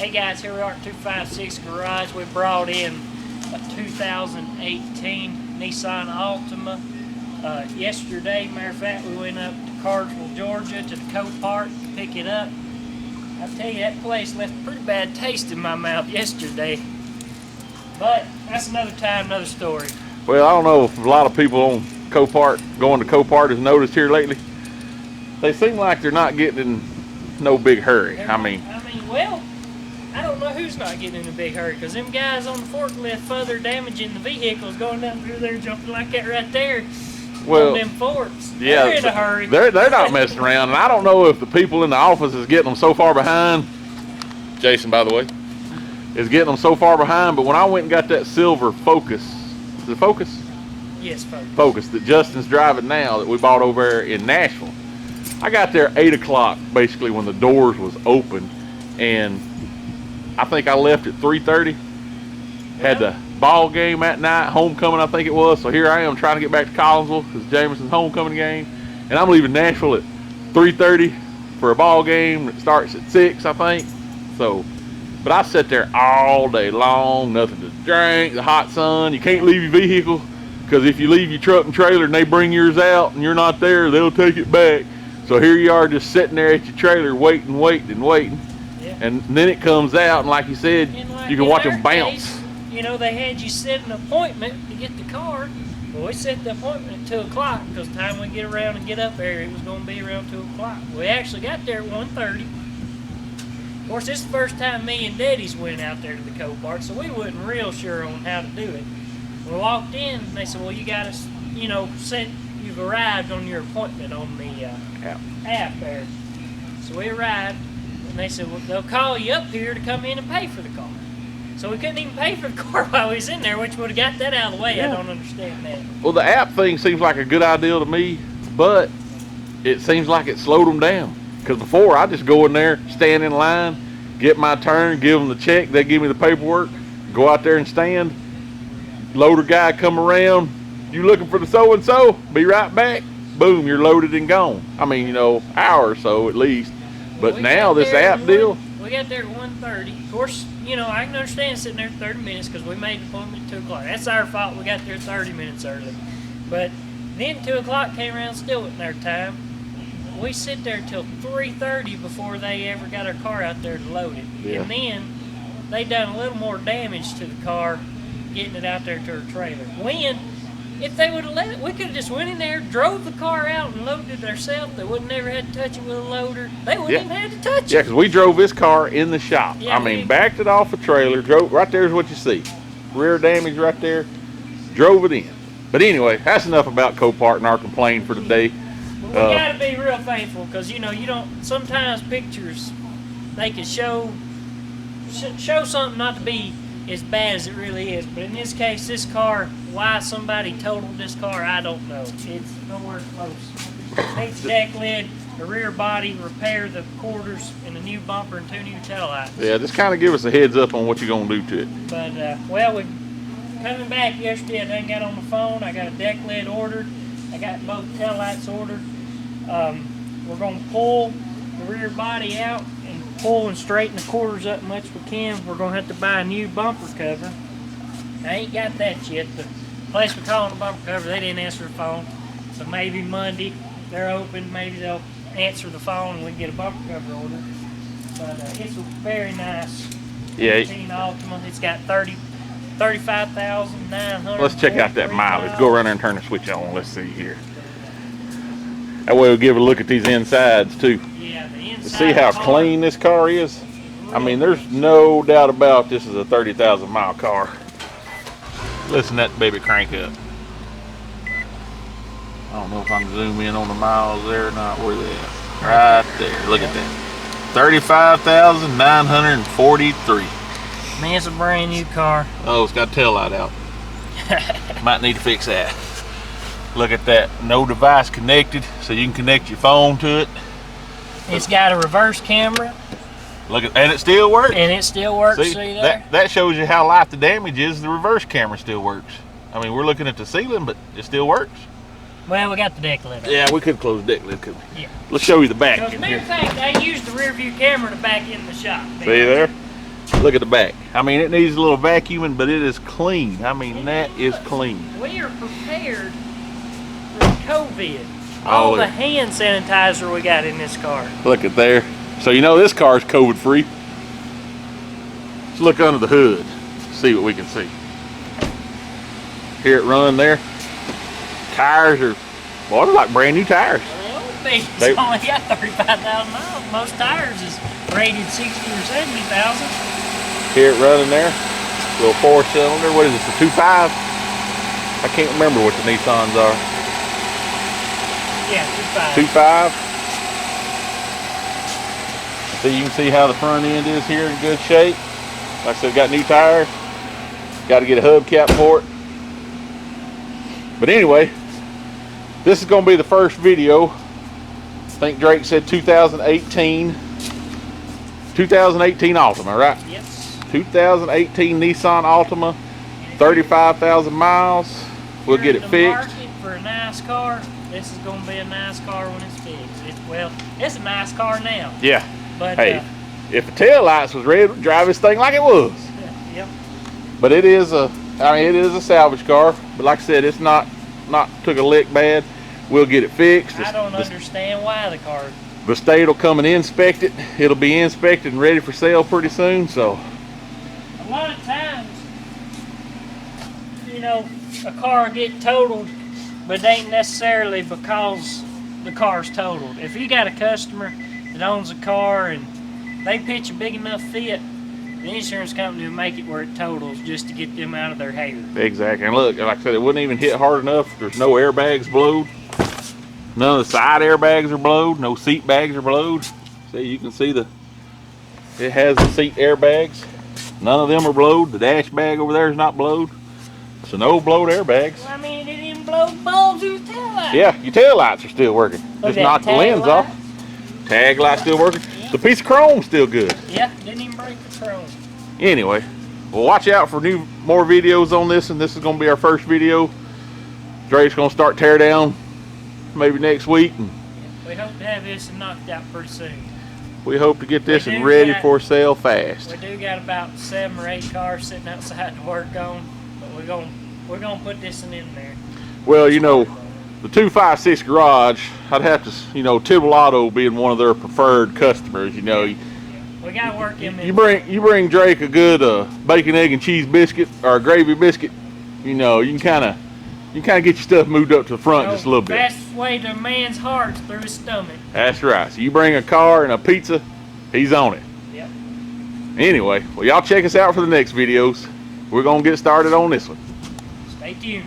Hey guys, here we are at 256 Garage. We brought in a 2018 Nissan Altima yesterday. Matter of fact, we went up to Cartersville, Georgia to the Copart to pick it up. I tell you, that place left a pretty bad taste in my mouth yesterday. But that's another time, another story. Well, I don't know if a lot of people on Copart, going to Copart, has noticed here lately. They seem like they're not getting in no big hurry. Well, I don't know who's not getting in a big hurry, because them guys on the forklift further damaging the vehicles going down through there jumping like that right there. Well, on them forks. Yeah, they're in a hurry. They're not messing around, and I don't know if the people in the office is getting them so far behind. Jason, by the way, is getting them so far behind. But when I went and got that silver Focus, is it Focus? Yes, Focus. Focus that Justin's driving now, that we bought over there in Nashville. I got there 8 o'clock, basically when the doors was open, and I think I left at 3:30. Had the ball game at night, homecoming I think it was. So here I am trying to get back to Collinsville because Jameson's homecoming game, and I'm leaving Nashville at 3:30 for a ball game that starts at 6, I think. So, but I sat there all day long, nothing to drink, the hot sun. You can't leave your vehicle because if you leave your truck and trailer and they bring yours out and you're not there, they'll take it back. So here you are just sitting there at your trailer waiting. Yeah. And then it comes out, and like you said, you can watch them bounce. Case, you know, they had you set an appointment to get the car. Well, we set the appointment at 2 o'clock because the time we get around and get up there, it was going to be around 2 o'clock. We actually got there at 1:30. Of course, this is the first time me and Daddy's went out there to the Copart, so we wasn't real sure on how to do it. We walked in, and they said, well, you got to, you know, you've arrived on your appointment on the app there. So we arrived, and they said, well, they'll call you up here to come in and pay for the car. So we couldn't even pay for the car while we was in there, which would have got that out of the way. Yeah. I don't understand that. Well, the app thing seems like a good idea to me, but it seems like it slowed them down. Because before, I just go in there, stand in line, get my turn, give them the check, they give me the paperwork, go out there and stand. Loader guy come around, you looking for the so-and-so, be right back. Boom, you're loaded and gone. I mean, you know, hour or so at least. But now this app deal. We got there at 1:30. Of course, you know, I can understand sitting there 30 minutes because we made the appointment at 2 o'clock. That's our fault. We got there 30 minutes early. But then 2 o'clock came around, still wasn't their time. We sit there till 3:30 before they ever got our car out there to load it. Yeah. And then they done a little more damage to the car getting it out there to our trailer. If they would have let it, we could have just went in there, drove the car out, and loaded it ourselves. They wouldn't never had to touch it with a loader. They wouldn't even have to touch it. Yeah, because we drove this car in the shop. Yeah, I mean, backed it off a trailer, drove right there's what you see. Rear damage right there. Drove it in. But anyway, that's enough about Copart and our complaint for today. We got to be real thankful because, you know, you don't, sometimes pictures, they can show something not to be as bad as it really is. But in this case, this car, why somebody totaled this car, I don't know. It's nowhere close. Takes the deck lid, the rear body, repair the quarters, and a new bumper and 2 new tail lights. Yeah, just kind of give us a heads up on what you're going to do to it. But, well, we coming back yesterday, I done got on the phone. I got a deck lid ordered. I got both tail lights ordered. We're going to pull the rear body out and pull and straighten the quarters up as much as we can. We're going to have to buy a new bumper cover. I ain't got that yet. The place we call the bumper cover, they didn't answer the phone. So maybe Monday, they're open, maybe they'll answer the phone and we can get a bumper cover ordered. But it's a very nice 18 Altima. It's got 35,900. Let's check out that mileage. Go around there and turn the switch on. Let's see here. That way we'll give a look at these insides too. Yeah, the inside. See how clean this car is? I mean, there's no doubt about this is a 30,000 mile car. Listen to that baby crank up. I don't know if I can zoom in on the miles there or not. Where they at? Right there. Look at that. 35,943. Man, it's a brand new car. Oh, it's got a tail light out. Might need to fix that. Look at that. No device connected, so you can connect your phone to it. It's got a reverse camera. Look at, and it still works. And it still works. See there? That shows you how light the damage is. The reverse camera still works. I mean, we're looking at the ceiling, but it still works. Well, we got the deck lid. Yeah, we could close the deck lid, couldn't we? Yeah. Let's show you the back. Because matter of fact, I used the rear view camera to back in the shop. See there? Look at the back. I mean, it needs a little vacuuming, but it is clean. I mean, that is clean. We are prepared for COVID. Oh, All look. the hand sanitizer we got in this car. Look at there. So you know this car is COVID free. Let's look under the hood, see what we can see. Hear it run there. Tires are, well, they're like brand new tires. It's They- only got 35,000 miles. Most tires is rated 60 or 70,000. Hear it running there. Little 4-cylinder. What is this? A 2.5? I can't remember what the Nissans are. Yeah, 2.5. 2.5. So you can see how the front end is here in good shape. Like I said, got new tires. Got to get a hubcap for it. But anyway, this is going to be the first video. I think Drake said 2018 Altima, right? Yes. 2018 Nissan Altima, 35,000 miles. We'll get it If fixed. you're in the market for a nice car, this is going to be a nice car when it's fixed. Well, it's a nice car now. Yeah. But, Hey, if the tail lights was red, we'd drive this thing like it was. yep. But it is a, I mean, it is a salvage car. But like I said, it's not took a lick bad. We'll get it fixed. I don't understand why the car. The state will come and inspect it. It'll be inspected and ready for sale pretty soon. So A lot of times, you know, a car will get totaled, but it ain't necessarily because the car's totaled. If you got a customer that owns a car and they pitch a big enough fit, the insurance company will make it where it totals just to get them out of their hair. exactly. And look, like I said, it wouldn't even hit hard enough. There's no airbags blowed. None of the side airbags are blowed. No seat bags are blowed. See, you can see it has the seat airbags. None of them are blowed. The dash bag over there is not blowed. So no blowed airbags. Well, I mean, it didn't blow bulbs through the tail light. Yeah, your tail lights are still working. Look Just at knocked the tag lens light. off. Tag light's still working. The piece of chrome's still good. Yeah, didn't even break the chrome. Anyway, well, watch out for more videos on this, and this is going to be our first video. Drake's going to start tear down maybe next week, and We hope to have this knocked out pretty soon. we hope to get this We and do ready got- for sale fast. We do got about 7 or 8 cars sitting outside to work on, but we're gonna put this one in there. Well, you know, the 256 garage, I'd have to, you know, Tibble Auto being one of their preferred customers, you know. We gotta work him in. You bring Drake a good bacon, egg, and cheese biscuit or a gravy biscuit, you know, you can kind of get your stuff moved up to the front just a little bit. Fastest way to a man's heart is through his stomach. That's right. So you bring a car and a pizza, he's on it. Yep. Anyway, well, y'all check us out for the next videos. We're gonna get started on this one. Stay tuned.